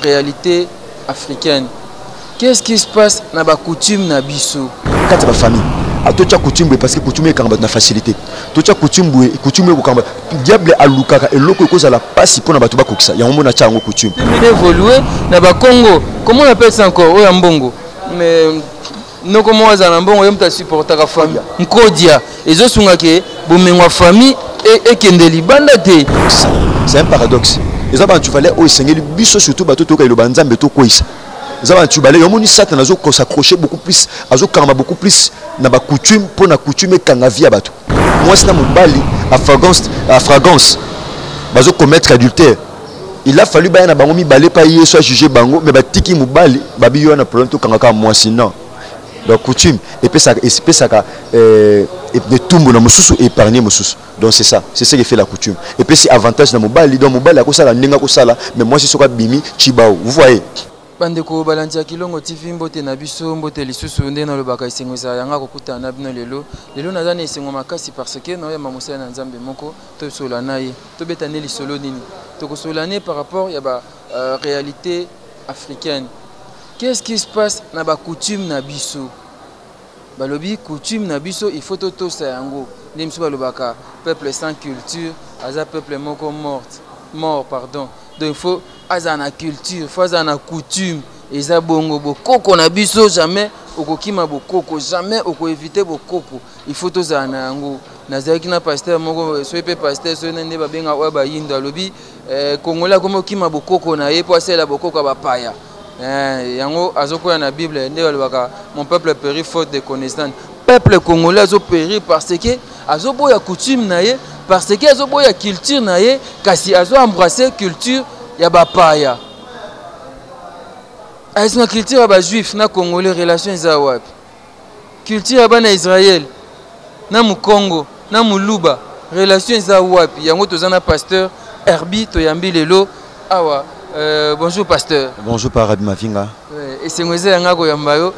Réalité africaine. Qu'est-ce qui se passe dans la coutume na biso? Quand tu as famille, tu as coutume parce que coutume est quand facilité. Tu as coutume quand diable a lukaka et loko cause la passe pour na batu ba kokisa. Ya mona chango coutume. Évoluer na ba Congo. Comment on appelle ça encore? Oya mbongo. Mais non comment on a mbongo yem ta supporter la famille. Nkodia. Ezo sungake bomengwa famille et kendeli banda te. C'est un paradoxe. Les gens tu valais au Seigneur biso surtout bato to ka lo banzambe to koisa. Les gens tu valais yomoni satan azo s'accrocher beaucoup plus, azo karma beaucoup plus na ba coutume pour na coutume kanga via bato. Moi c'est na mobali à fragrance bazo commettre adultère. Il a fallu ba na bango mi balé pa yeso juger bango mais ba tiki mobali ba biyo na problème to kanga ka moi sinon. Donc coutume et puis ça et de tombe na mususu épargner mususu. Donc c'est ça, c'est ce qui fait la coutume. Et puis c'est avantage na mobali donc mobali a ko sala ndinga ko sala mais moi c'est soka bimi chibao. Vous voyez bandeko balantia kilongo TV mbote na biso mbote lisusu nde na lobaka isengoza yanga kokuta na bino lelo nazana isengo makasi parce que na ya mamusa na nzambe moko to solana ye to betane lisolo nini to ko solane par rapport ya ba réalité africaine. Qu'est-ce qui se passe na ba coutume na biso? Balobi coutume na biso il faut to sa yango ndimso balobaka peuple sans culture aza peuple moko mort pardon. Donc il faut azana culture, il faut azana coutume eza bongo bokoko na biso jamais okokima bokoko jamais oko éviter bokoko. Il faut to zana yango. Nazaki na pasteur moko so pe pasteur so nende ba benga wa ba yinda lobi kongola komo kima bokoko na ye po asela bokoko ba paya. Yango azokoya na Bible nde balobaka mon peuple périt faute de connaissance. Peuple congolais azo périr parce que azoboya coutume na ye, parce que azoboya culture na ye, kasi azo embrasser culture ya ba paya. Est-ce que culture ya ba juif na congolais relation za wapi? Culture ya bana Israël na mu Congo na mu Luba relation za wapi? Yango tozana pasteur Herbi toyambi lelo awa. Bonjour pasteur. Bonjour Parabi Mavinga. Et c'est moi yanga ko yambayo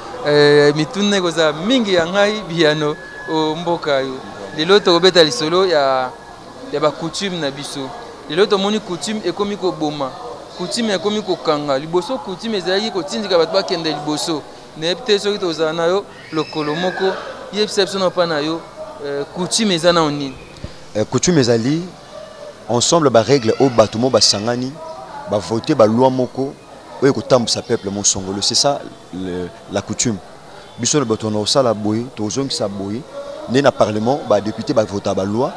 mitune ko za mingi yangai biano o mboka yo. Lelo to beta lisolo ya ba coutume na biso. Lelo to moni coutume ekomi ko boma. Coutume ekomi ko kanga. Liboso coutume ezali ko tindika bato ba kende liboso. Ne pete soki to za na yo lokolo moko yepsepso na pa na yo coutume ezana onini. Coutume ezali ensemble ba règle au batumo ba sangani. Ba voter ba loi moko oyo kotambu sa peuple mon songolo, c'est ça la coutume. Biso le batono sala boy to zongi sa boy né na parlement ba député ba voter ba loi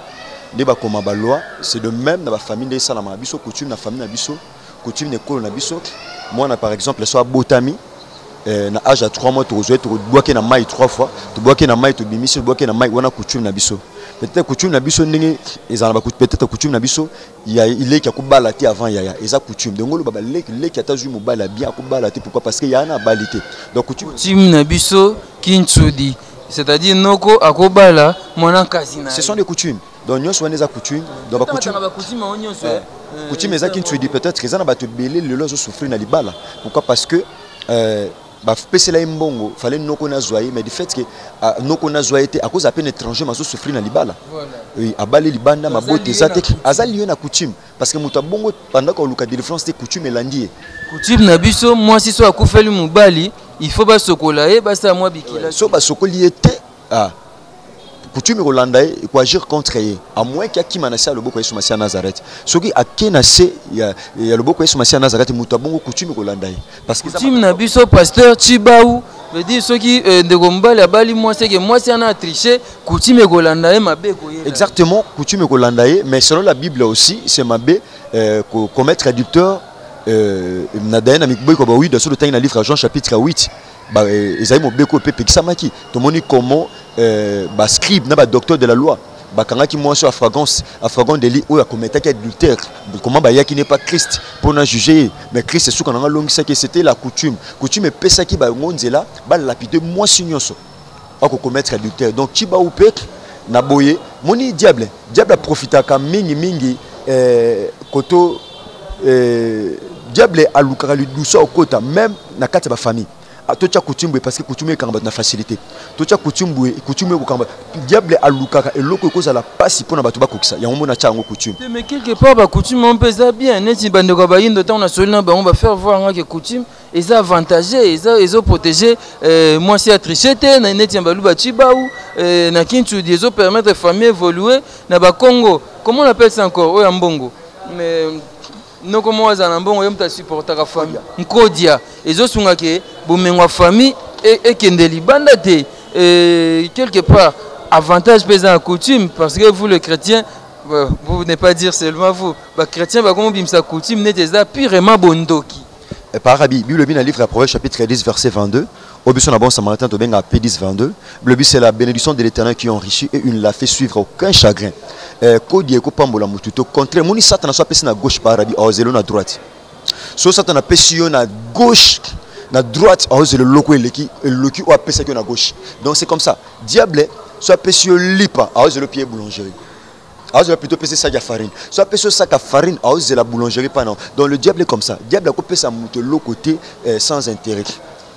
né ba koma ba loi, c'est de même dans ba famille de sala ma biso coutume na famille na biso coutume ne kolo na biso. Moi na par exemple so botami na âge à 3 mois to zo to boaké na mai 3 fois to boaké na mai to bimisi boaké na mai wana coutume na biso. Peut-être coutume na biso ndenge ezala peut-être coutume na biso il est qui a kubala ti avant ya eza coutume donc le baba le qui atazu mobala bien kubala ti pourquoi parce que ya na balité donc coutume na biso kintsudi c'est-à-dire noko akobala mwana kasina ce sont des coutumes donc nyos wana eza coutume donc coutume eza kintsudi peut-être ezana bato belé le lozo souffrir na libala pourquoi parce que bah pesela mbongo fallait noko na zoyer mais du fait que noko na zoyer était à cause à peine étranger maso souffrir na libala oui abali libanda mabote zate azali na coutume parce que muta bongo pendant que luka de France c'était coutume elandi coutume na biso moi si so akufeli mubali il faut ba sokola e ba sa moi bikila so ba sokoli était coutume Rolanda et quoi agir contre eux à moins qu'il y a qui manassa le boko Yesu Masia Nazareth ce qui a kenase il y a le boko Yesu Masia Nazareth mutabongo coutume Rolanda parce que coutume na biso pasteur Chibaou veut dire ceux qui de gombala bali moi c'est que moi c'est un tricher coutume Rolanda et mabe exactement coutume Rolanda mais selon la Bible aussi c'est mabe commettre traducteur nadaena mikboy ko ba oui dans le temps dans livre Jean chapitre 8 bah ezali mobeko pe pekisamaki to moni comment ba scribe na ba docteur de la loi ba kangaki moi sur fragrance délit ou a commettre adultère comment ba yaki n'est pas Christ pour na juger mais Christ c'est ce qu'on a longisa que c'était la coutume pesaki ba ngonzela ba lapider moi signonso a commettre adultère donc tiba ou pek na boye moni diable a profitaka mingi koto diable a lukaka lu douceur au kota même na kati ba famille tocha coutume parce que coutume quand na facilité tocha coutume quand diable alukaka eloko ko za la passe pour na bato bakokisa ya mona chango coutume mais quelque part ba coutume on peut ça bien neti bande ko ba yindo temps national ba on va faire voir que coutume et avantagé et protéger moi c'est à tricher na neti ba luba chiba ou na kintu des permettre famille évoluer na ba Congo comment on appelle ça encore o ya mbongo mais non comment on a mbongo yom ta supporter la famille nkodia ezo sunga ke bomengo famille et kendeli banda te quelque part avantage pesant à coutume parce que vous les chrétiens vous ne pas dire seulement vous les chrétiens va comme bimsa coutume n'est déjà purement bondoki par Arabi Bible bien livre à Proverbe chapitre 10 verset 22 au but son bon samaritain to benga P10 22 le but c'est la bénédiction de l'Éternel qui enrichit et une la fait suivre aucun chagrin kodi ko pambola mututo contraire moni satan soit pesi na gauche par Arabi au zelo na droite so satan na pesi yo na gauche na droite au zelo loko eleki ou apesa que na gauche donc c'est comme ça diable soit pesi yo lipa au zelo pied boulangerie alors je vais plutôt passer ça de farine. Soit passer ça de farine, alors c'est la boulangerie pas non. Donc le diable est comme ça. Le diable a coupé ça de l'autre côté sans intérêt.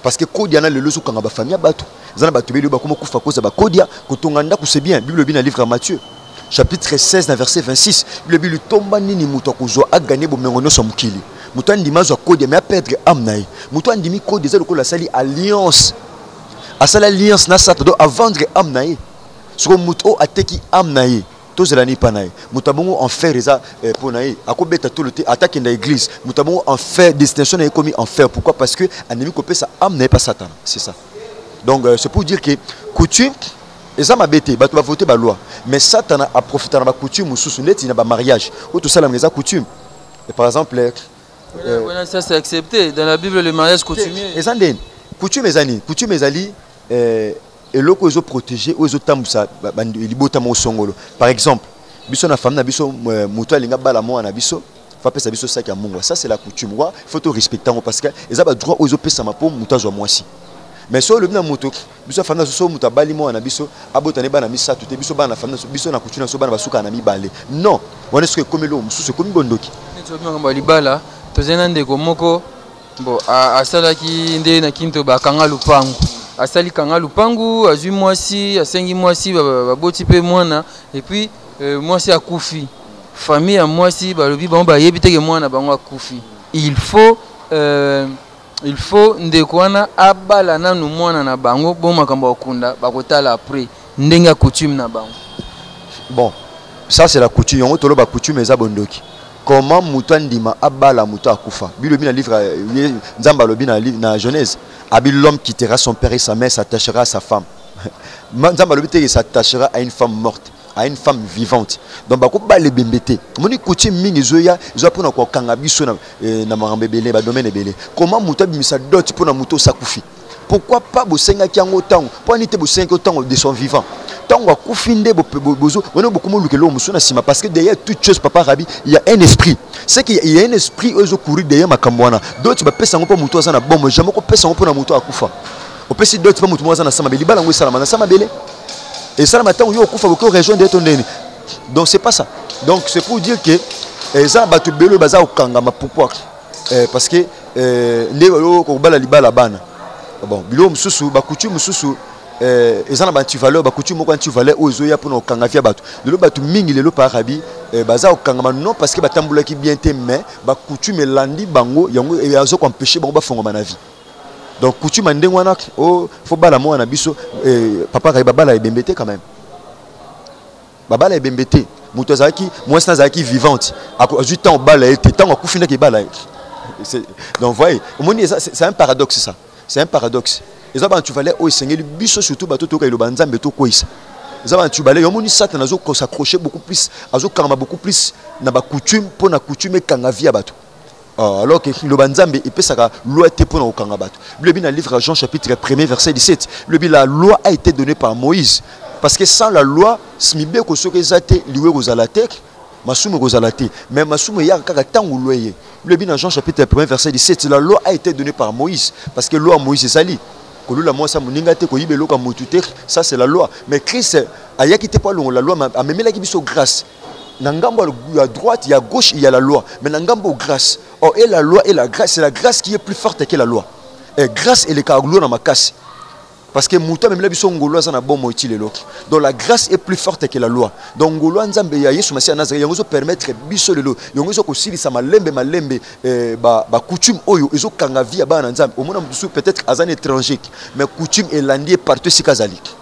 Parce que quand il y a le loso quand on va famille bateau, ils ont bateau bébé comme kufa cause ba kodia, quand on anda c'est bien. Bible bien livre à Matthieu chapitre 16 verset 26. Bible lui tomba nini muto kuzo a gagner bo mengono so mukili. Muto ndima zo kodia mais a perdre amnaï. Muto ndimi kodia za ko la sali alliance. A sali alliance na sa to a vendre amnaï. Sur muto ateki amnaï. Tous les années panaï, mutabongo en fer eza ponaï, akobeta tout le temps attaque dans l'église, mutabongo en fer destination est commis en fer. Pourquoi? Parce que ennemi copé ça âme n'est pas Satan, c'est ça. Donc c'est pour dire que coutume eza mabete, bato ba voter ba loi, mais Satan a profité de la coutume ou sous net na ba mariage. Ou tout ça la eza coutume. Et par exemple voilà ça c'est accepté dans la Bible le mariage coutumier. Ezanden, coutume ezali et loko ezo protéger ou ezo tambusa libota mo songolo par exemple biso na femme na biso muto alinga bala mo na biso fa pesa biso sac ya mungu ça c'est la coutume wa faut to respecter parce que eza ba droit ezo pesa ma po muto azwa mwasi mais so le bina muto biso femme na so muto bali mo na biso abotane bana misatu te biso bana femme na biso na coutume so bana basuka na mibale non on est-ce que comme lo mususu comme bondoki to bina libala to zena ndeko moko bon asala ki nde na kinto ba kanga lupangu asali kanga lupangu azui mwasi asengi mwasi baboti pe mwana et puis mwasi akufi famille ya mwasi balobi bango bayebi teke mwana bango akufi il faut ndeko wana abala nanu mwana na bango bon makambo okunda bakotala après ndenga coutume na bango bon ça c'est la coutume yongo tolo ba coutume eza bondoki comment muto ndima abala muto akufa bilobi na livre nzamba lobi na Genèse abi l'homme quittera son père et sa mère s'attachera à sa femme nzamba lobi te s'attachera à une femme morte à une femme vivante donc bako ba le bembete moni coutume mingi zoya zo pona ko kanga biso na marambe belé ba domaine belé comment muto bimisa dot pona muto sakufi pourquoi pas bosenga kiango tango pour nité bosenga tango de son vivant tango akufinde bozo on beaucoup mo lukelo musuna sima parce que derrière toute chose papa Rabi il y a un esprit c'est qu'il y a un esprit ozo courir derrière makambwana d'autres ba pesa ngo po muto azana bombe jamais ko pesa ngo pona muto akufa o pesi d'autres pa muto mo azana sama beli bala ngo sala mana sama bele et ça matin yo akufa ko rejoindre ton deni donc c'est pas ça donc c'est pour dire que ça ba to belo baza okanga ma pourquoi parce que ndé ko bala libala bana bon bilo mususu ba coutume mususu ezana ba antivaleur ba coutume moko antivaleur ozo ya pona okanga via bato lelo bato mingi lelo par Arabi baza okanga non parce que batambula ki bien te mais ba coutume landi bango yango yazo ko empêcher bango ba fongo na vie donc coutume ndenge wana oh faut bala mo na biso papa Arabi babala ebembete quand même babala ebembete muto azaki moi ça azaki vivante a 8 ans bala était tant akufina ki bala donc voyez c'est un paradoxe ça. C'est un paradoxe. Les gens tu valais au Seigneur biso surtout bato to kailo banzambe to koisa. Les gens tu valais yomoni satan nazo s'accrocher beaucoup plus, azo karma beaucoup plus na ba coutume pour na coutume kanga via bato. Alors que le banzambe il peut saka loi te pour na kanga bato. Le bin livre Jean chapitre 1 verset 17. Le bin la loi a été donnée par Moïse parce que sans la loi smibe ko sokezate liwe kozalate masumu kozalate mais masumu ya kaka tangu loyer. Le bin Jean chapitre 1 verset 17 la loi a été donnée par Moïse parce que loi Moïse sali kolula moi ça muninga te ko yibelo ka mutute ça c'est la loi mais Christ a ya quitté pas la loi a memela ki biso grâce na ngambo à droite il y a gauche il y a la loi mais na ngambo grâce oh et la loi et la grâce c'est la grâce qui est plus forte que la loi grâce et les carglo dans ma casse. Parce que Mouta même la biso ngolo za na bon moiti lelo. Donc la grâce est plus forte que la loi. Donc ngolo nzambe ya Yesu Masia Nazareth yango permettre biso lelo. Yango zo kosilisa malembe ba coutume oyo ezo kanga via ba nzambe. Au monde peut-être azan étranger mais coutume elandi partout sikazalik.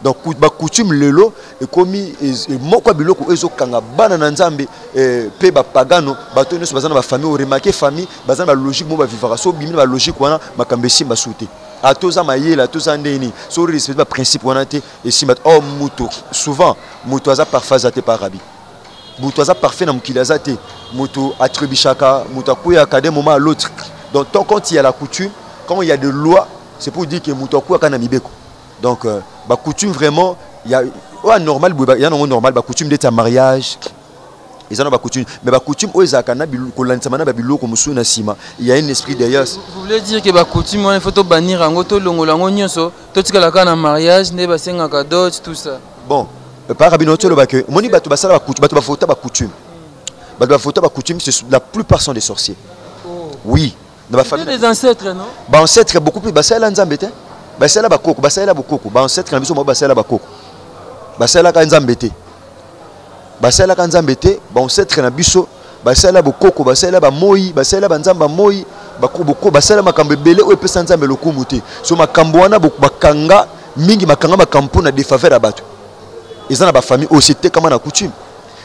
Donc ba coutume lelo et komi moko biloko ezo kanga bana na nzambe pe ba pagano bato nyonso bazana ba famille remarquer famille bazana ba logique mo ba vivra so bimi ba logique wana makambesi ba souté. À tous amayela, à tous andeni, sur le respect du principe on a été et si oh muto souvent muto aza parfait zate par rabi. Muto aza parfait na mukila zate, muto attribu chaka, muto akuya kade moment à l'autre. Donc tant quand il y a la coutume, quand il y a des lois, c'est pour dire que muto akuya kana mibeko. Donc ba coutume vraiment il y a normal il y a normal ba coutume d'être mariage. Ils ont pas coutume mais ba coutume o ezakana kolantsama na babiloko musu na sima il y a un esprit derrière. Vous voulez dire que ba coutume il faut to bannir ango to longola ngo nyonso to tikala kana mariage ne ba senga ka dot tout ça. Bon par rabino to le ba que moni bato basala ba coutume bato ba fota ba coutume. Bato ba fota ba coutume la plupart sont des sorciers. Oh. Oui, dans ba famille des ancêtres non? Ba ancêtres beaucoup plus basala nzambe te. Basala ba koko, basala ba koko, ba ancêtres na biso mo basala ba koko. Basala ka nzambe te. Basala kanzambete ba on sait très na biso basala bokoko basala ba moi basala banzamba moi bakoboko basala makambe belé o pesa nzambe lokumu te so makambo wana bakanga mingi makanga makampo na défaveur à bato ezana ba famille aussi te kama na coutume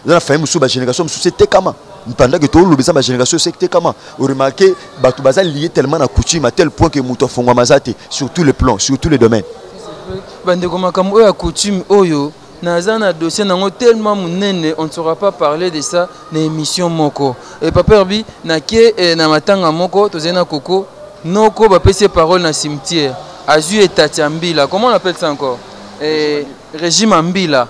ezana famille musu ba génération musu te kama pendant que tout le beza ba génération c'est te kama o remarquer bato bazali lié tellement na coutume à tel point que muto fongwa mazate sur tous les plans sur tous les domaines bande ko makambo ya coutume oyo Nazana dossier nango tellement munene on ne saura pas parler de ça dans émission moko et papa Herbi na ke na matanga moko tozena koko noko ba pese parole na cimetière azu etati ambila comment on appelle ça encore régime ambila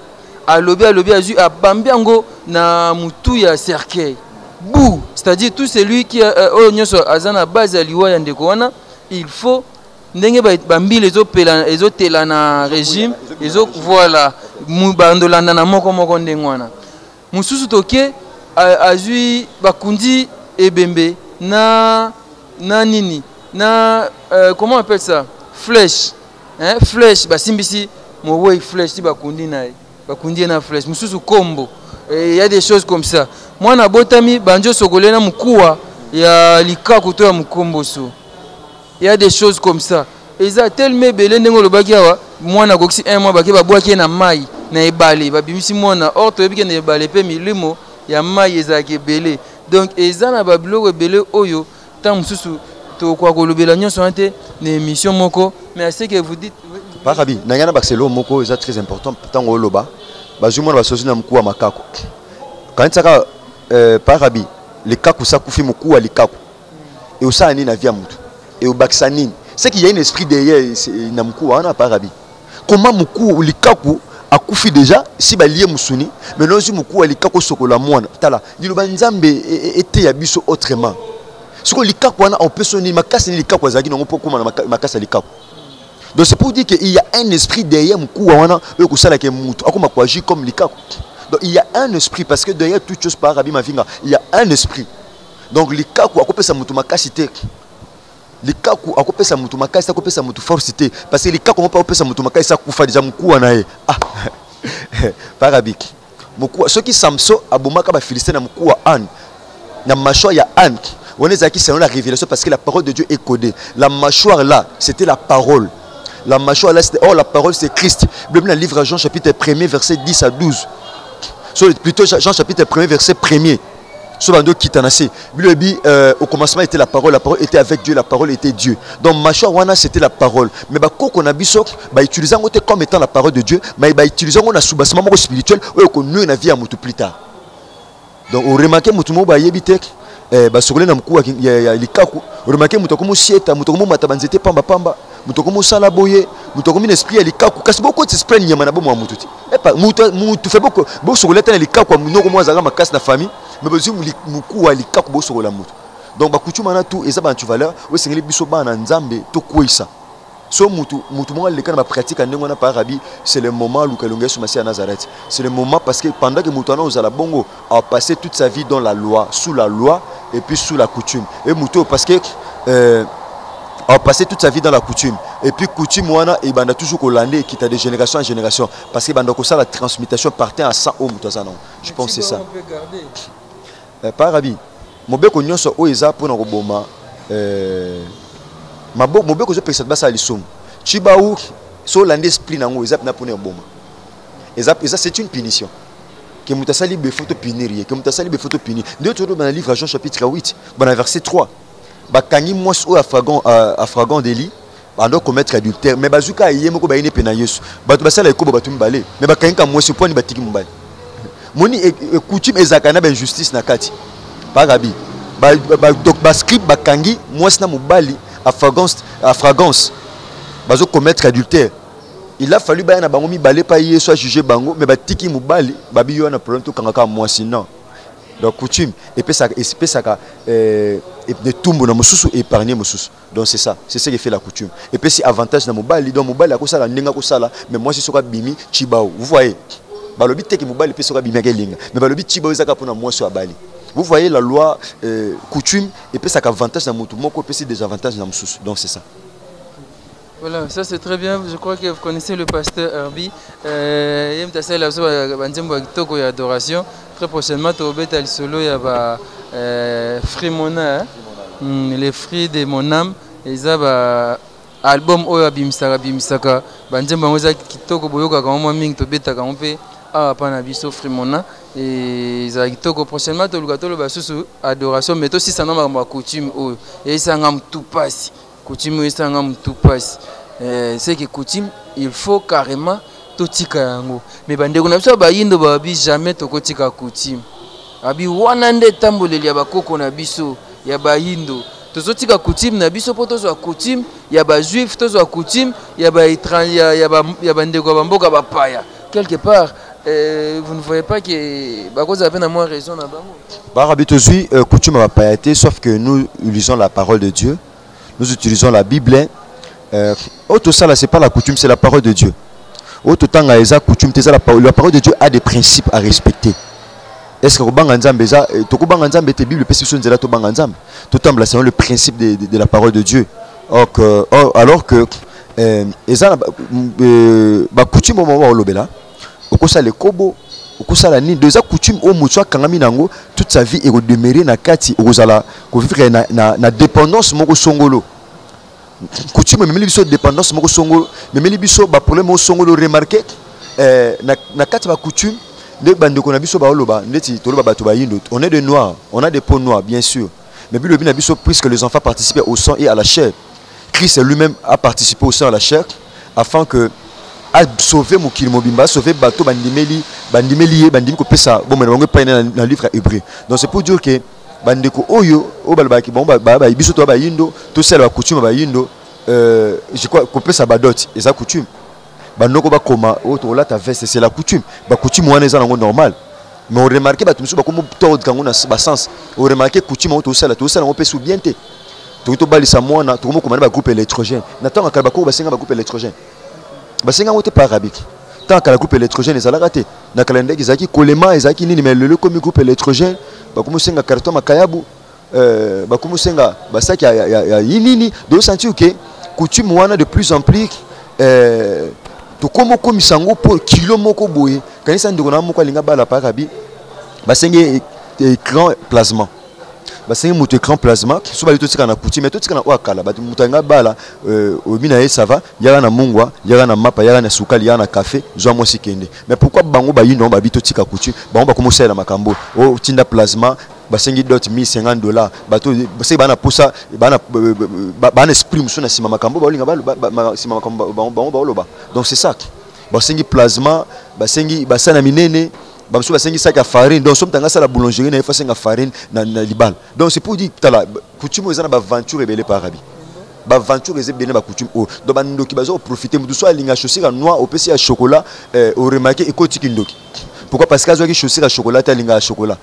alobi azu abambi yango na mutu ya cercueil bou c'est-à-dire tout celui qui nyonso azana base ya liwa ya ndeko wana il faut ndenge bambi les tela na régime voilà mubandolanda na moko ndengwana mususu toke azui bakundi ebembe na nini na comment on appelle ça flèche flèche basimbisi mowe flèche ti bakundi na flèche mususu kombo il y a des choses comme ça moi na botami banjo sokolena mukuwa ya likaku to ya mukomboso. Il y a des choses comme ça. Et ça tellement belé ndengo le bakiawa moi na goksi un mois baki ba boaki na mai na ebale ba bimisi mona or to biki na ebale pe milimo ya mai ezaki belé. Donc eza na ba biloko belé oyo tant mususu to kwa kolobela nyonso ante na émission moko mais à ce que vous dites Barabi na yana baxelo moko eza très important tant oloba bazumona basozi na mkuwa makako. Quand ça Barabi les kaku sakufi mkuwa likaku. Et osa ni na via mutu. Et au Baksanine, c'est qu'il y a un esprit derrière Namkou, on n'a pas rabi. Comment Moukou, Likaku, a koufi déjà, si Balié Moussuni, mais non, si Moukou, Likaku, Sokola Moine, Tala, Dilobanzambe était abisso autrement. Ce que Likaku, on peut sonner, ma casse, Likaku, Zagi, non, pour comment ma casse, Likaku. Donc c'est pour dire qu'il y a un esprit derrière Moukou, on a eux qui sont Moutou, comme Likaku. Donc il y a un esprit, parce que derrière toute chose par Rabi Mavinga, il y a un esprit. Donc Likaku, a coupé sa Moutou, ma casse, les cas où on peut s'amutu makai ça peut s'amutu forcité parce que les cas où on peut s'amutu makai ça kufa déjà mukua nae ah parabik mukua ceux qui samso abomaka ba philistin na mukua an na mâchoire ya an on est qui selon la révélation parce que la parole de Dieu est codée la mâchoire là c'était la parole la mâchoire là c'était la parole c'est Christ Bible dans le livre Jean chapitre 1er verset 10 à 12 plutôt Jean chapitre 1er verset 1er. Au commencement était la parole était avec Dieu, la parole était Dieu. Donc Machouana c'était la parole. Mais qu'on a bisok, utilisant comme étant la parole de Dieu, mais utilisant on a sous-bassement spirituel, qu'on nous na vie à mutu plus tard. Donc on remarque mutumo ba yebitek, basogole na mkuwa ya likaku, on remarque mutokomo sieta, mutokomo matabanzete pamba pamba, mutokomo sala boye, mutokomo esprit ya likaku, kasi beaucoup de esprit nyama na bomo mututi. Et pas mutu fait beaucoup, beaucoup sogole tana likaku, munoko mo zala makas na famille. Mais besoin muku ali kakubo sur la moto donc bakutu mana tout et ça ba tu valeur we sengeli biso ba na nzambe to kwisa so mutu mo le kana ba pratique ndenge na par rabi c'est le moment où Kalonga sur Masia Nazareth c'est le moment parce que pendant que mutu ana ozala bongo a passé toute sa vie dans la loi sous la loi et puis sous la coutume et mutu parce que a passé toute sa vie dans la coutume. Et puis coutume, il a toujours hollandais qui est de génération en génération. Parce que la transmutation partait à 100 hommes. Je pense que c'est ça. Par Rabi, mon bec on y pour nous boma. Ma bec je peux ça à l'issom. Chibaou, so hollandais split nango, ils appellent pour nous boma. Et ça c'est une punition. Que Moutasali be photo punir, que Moutasali be photo punir. Nous toujours dans le livre Jean chapitre 8, dans le verset 3. Bakangi moi au affragant délit bando commettre adultère mais bazuka yemoko ba ine pena yesu bato basala ekobo bato mbale mais bakangi ka moi ce point batiki mbale moni coutume ezakana ba injustice na kati par rabi ba script bakangi moi na mobali affragance bazo commettre adultère il a fallu ba na bango mi balé pa yesu a juger bango mais batiki mobali babi yo na problème to kanga ka moi sinon donc coutume et puis ça de tout mon mususu épargner mususu donc c'est ça c'est ce qui fait la coutume et puis si avantage na mobali donc mobali akosala ndenga kosala mais moi c'est soka bimi chibao vous voyez balobi teki mobali pe soka bimi kelinga mais balobi chibao ezaka pona moi so abali vous voyez la loi coutume et puis ça avantage na mutu moko pe c'est des avantages na mususu donc c'est ça. Voilà, ça c'est très bien. Je crois que vous connaissez le pasteur Herbie. Il y a adoration. Très prochainement, tu vas être solo. Il y a Frimona, les fruits de mon âme. Et ça va album Oya Bimsaka Bimsaka. Banjemba moza kitoko boyoka kama mwa mingi to beta kama pe a pana biso Frimona. Et ça kitoko prochainement to lukatolo basusu adoration. Mais aussi ça n'a pas coutume oyo. Et ça ngam tout passe. Coutume tout passe. C'est que coutume, il faut carrément tout tika yango. Mais bande ko na biso ba yindo ba bi jamais to kotika coutume. Abi wanande tamboleli ya bakoko na biso ya ba yindo. Tozo tika coutume na biso poto zo coutume ya ba juif tozo coutume ya ba étranger ya bande ko ba mboka ba paya. Quelque part vous ne voyez pas que ba cause avait na moins raison na bango. Ba rabi tozui coutume ba payaté sauf que nous lisons la parole de Dieu. Nous utilisons la Bible. Tout ça là, c'est pas la coutume, c'est la parole de Dieu. Autant la coutume, la parole de Dieu a des principes à respecter. Est-ce que Bible c'est le principe de la parole de Dieu. Alors que coutume au moment où l'obéla, au ça les kobo, au ça la ni deux coutumes au mouchoua kangami nango toute sa vie et demeurer na kati au zala vivre na dépendance moko songolo. Coutume même biso dépendance moko songolo même biso ba problème au songolo remarqué na kati ba coutume de bandeko na biso ba oloba ndeti toloba bato ba yindo on est de noirs on a des peaux noires bien sûr mais puis le bien biso puisque les enfants participaient au sang et à la chair Christ lui-même a participé au sang et à la chair afin que a sauver mokili mobimba sauver bato bandimeli bandimi ko pesa bon mais bango pa na livre hébreu donc c'est pour dire que bandeko oyo o balbaki bon ba biso to ba yindo to sel ba coutume ba yindo je crois ko pesa ba dot et ça coutume bandoko ba koma o to la ta veste c'est la coutume ba coutume wana eza nango normal mais on remarquer ba tumiso ba comme tord kango na ba sens on remarquer coutume o to sel ngo pesu bien te to balisa mwana to ko ba groupe électrogène natanga ka ba ko ba senga ba groupe électrogène basenga wote par arabique tant que la groupe électrogène ezala raté na calendrier ezaki kolema ezaki nini mais le comme groupe électrogène bakomusenga carton makayabu bakomusenga basaki ya nini do sentir que coutume wana de plus en plus to komo komisango pour kilo moko boye kanisa ndiko na moko alinga bala par arabique basenge écran plasma basengi moto écran plasma so bali to tika na coutume to tika na wakala batu mutanga bala obina ye ça va yaka na mungwa yaka na mapa yaka na sukali yaka na café zo mo sikende mais pourquoi bango ba yindo ba bito tika coutume bango ba commencer na makambo o tinda plasma basengi dot $1050 bato basengi bana posa bana esprit muso na sima makambo ba linga ba sima makambo bango ba oloba donc c'est ça basengi plasma basengi basana minene bamusu basengi sac à farine donc somme tanga ça la boulangerie na fa senga farine na libal donc c'est pour dire tala coutume ezana ba aventure ebele par arabi ba aventure ezebene ba coutume o donc bandoki bazo profiter mutu so alinga chaussure noir au pc à chocolat au remarquer ekotiki ndoki pourquoi parce que azoki chaussure à chocolat alinga à chocolat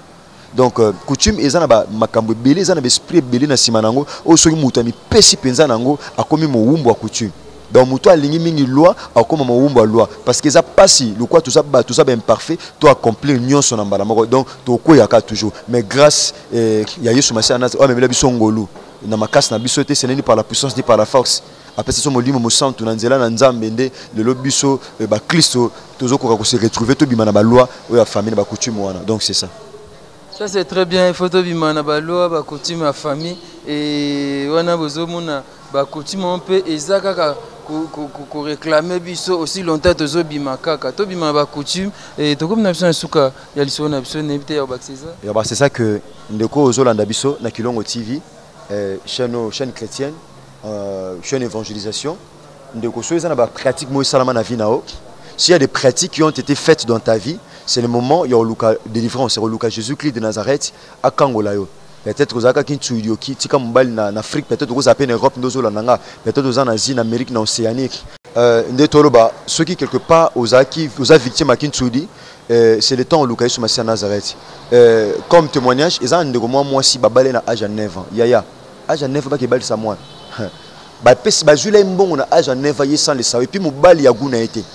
donc coutume ezana ba makambo ebele ezana ba esprit ebele na sima nango o soki mutu ami pesi penza nango akomi mo wumbo wa coutume donc mutu alingi mingi loi akoma mo wumbo loi parce que ça passe le quoi tout ça imparfait to accomplir nyonso na mbala moko donc to koyaka toujours mais grâce ya Yesu Masiya na o memela biso ngolu na makasi na biso te ce n'est ni par la puissance ni par la force après ce molimo mosantu na nzela na nzambe nde lelo biso ba Kristo tozokoka ko se retrouver to bima na ba loi oyo famille na ba coutume wana donc c'est ça. Ça c'est très bien, il faut to bima na ba loi ba coutume à famille et wana bozomona ba coutume on peut ezaka ko réclamer biso aussi longtemps tozo bima kaka to bima ba coutume et to comme na biso suka ya liso na biso nebite ya ba César. Et bah c'est ça que ndeko ozolanda biso na Kilongo TV chaîne chrétienne chaîne évangélisation ndeko so ezana ba pratique mo salama na vie nao. S'il y a des pratiques qui ont été faites dans ta vie, c'est le moment il y a Luka délivrance, c'est Luka Jésus-Christ de Nazareth à Kangolayo. Peut-être aux Aka Kintuyo qui tika mbali na Afrique, peut-être aux Apen Europe ndozo nanga, peut-être aux Asie, en Amérique, en Océanique. Ndetoloba, ceux qui quelque part aux Aki, aux victimes à Kintsudi, c'est le temps où Luka Yesu Massia Nazareth. Comme témoignage, ils ont un moi si babale na âge à 9 ans. Yaya, âge à 9 ans, qui sa moi. Bah pesi bah jula mbongo na âge à 9 ans sans le savoir et puis mobali ya guna été.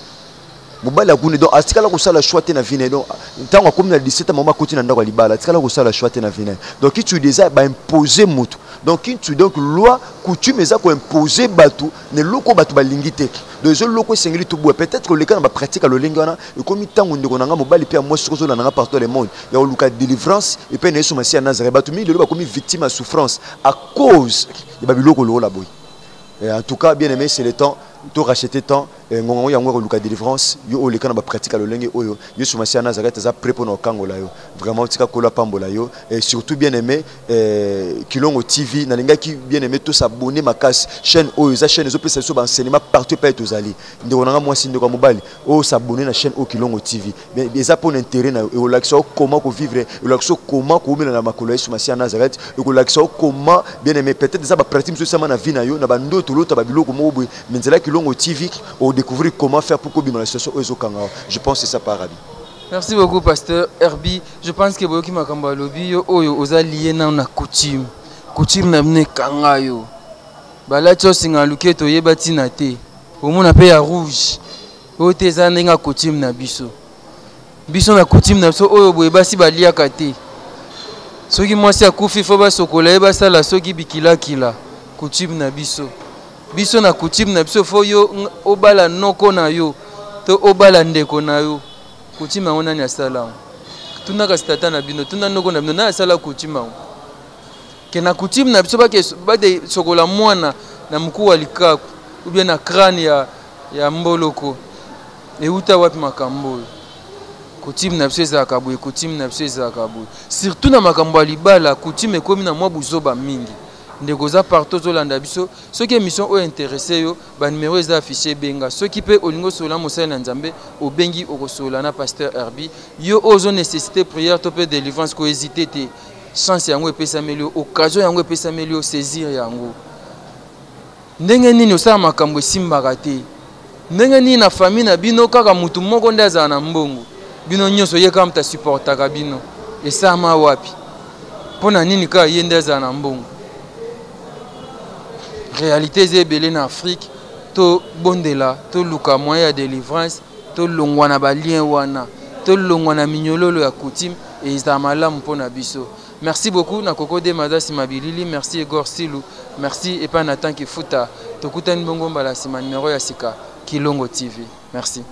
Mobali ya guna donc atikala ko sala choix te na vie donc tant comme na 17 ans mama koti na ndako libala atikala ko sala choix te na vie donc qui tu déjà ba imposer mutu donc qui tu donc loi coutume eza ko imposer batu ne loko batu balingi te donc je loko sengeli to peut-être que le cas na ba pratique à lolingana et comme tango ndeko nanga mobali pe moi sokozo na nanga partout le monde ya luka délivrance et pe na Yesu Masia Nazareth batu mi le ba comme victime à souffrance à cause ya babiloko lo la boy. En tout cas, bien aimé, c'est le temps de racheter temps. Ngongo yango luka délivrance, yo le kana ba pratique à lolenge oyo. Yesu Masia Nazareth za pré pour no kangola yo. Vraiment tika kola pambola yo et surtout bien aimé Kilongo TV na linga ki bien aimé tous s'abonner ma casse chaîne oyo za chaîne zo pesa so ba enseignement partout pa etozali. Ndeko nanga mwasi ndeko mobali o s'abonner na chaîne o Kilongo TV. Mais eza pour intérêt na o l'action comment ko vivre, o l'action comment ko mena na makolo Yesu Masia Nazareth, o l'action comment bien aimé peut-être za ba pratique so sama na vie na yo na ba ndoto lota ba biloko mo boy. Mais nzela Kilongo TV o découvrir comment faire pour que la situation je pense que c'est ça par Arabi. Merci beaucoup pasteur Herbie. Je pense que boyoki makambo lobi yo oyo oza lié na coutume. Coutume na mne kanga yo. Bala tso singa luketo yebati na te. Omona pe ya rouge. O te za nga coutume na biso. Biso na coutume na biso oyo boye basi balia kate. Soki mwasi akufi fo ba sokola yeba sala soki bikila kila. Coutume na biso. Biso na coutume na biso fo yo obala noko na yo to obala ndeko na yo coutume on nani asala tuna ka stata na bino tuna noko na bino na asala coutume ke na coutume na biso ba de sokola mwana na mkuu wa likaku ou bien na crâne ya mboloko e uta wapi makambo coutume na biso ezaka boye coutume na biso ezaka boye surtout na makambo libala coutume ekomi na mwa buzoba mingi ndeko za partout zolanda biso ceux qui émission o intéressé yo ba numéro est affiché benga ceux qui peut olingo sola mosala na nzambe o bengi okosola na pasteur Herbie yo ozo nécessité prière to pe délivrance ko hésiter te chance yango epesa melio occasion yango epesa melio saisir yango ndenge nini osala makambo esimbaka te ndenge nini na famille na bino kaka mutu moko nde azala na mbongo bino nyonso ye kaka muta supportaka bino esama wapi pona nini kaka ye nde azala na mbongo. Réalité zébélé en Afrique, to bondela, to luka moyen de délivrance, to longwana ba lien wana, to longwana mignololo ya coutume et izamala mpona biso. Merci beaucoup na koko de madasi mabilili, merci Egor Silou, merci et pas Nathan Kifuta, to kutani bongo mbala sima numéro ya sika Kilongo TV. Merci.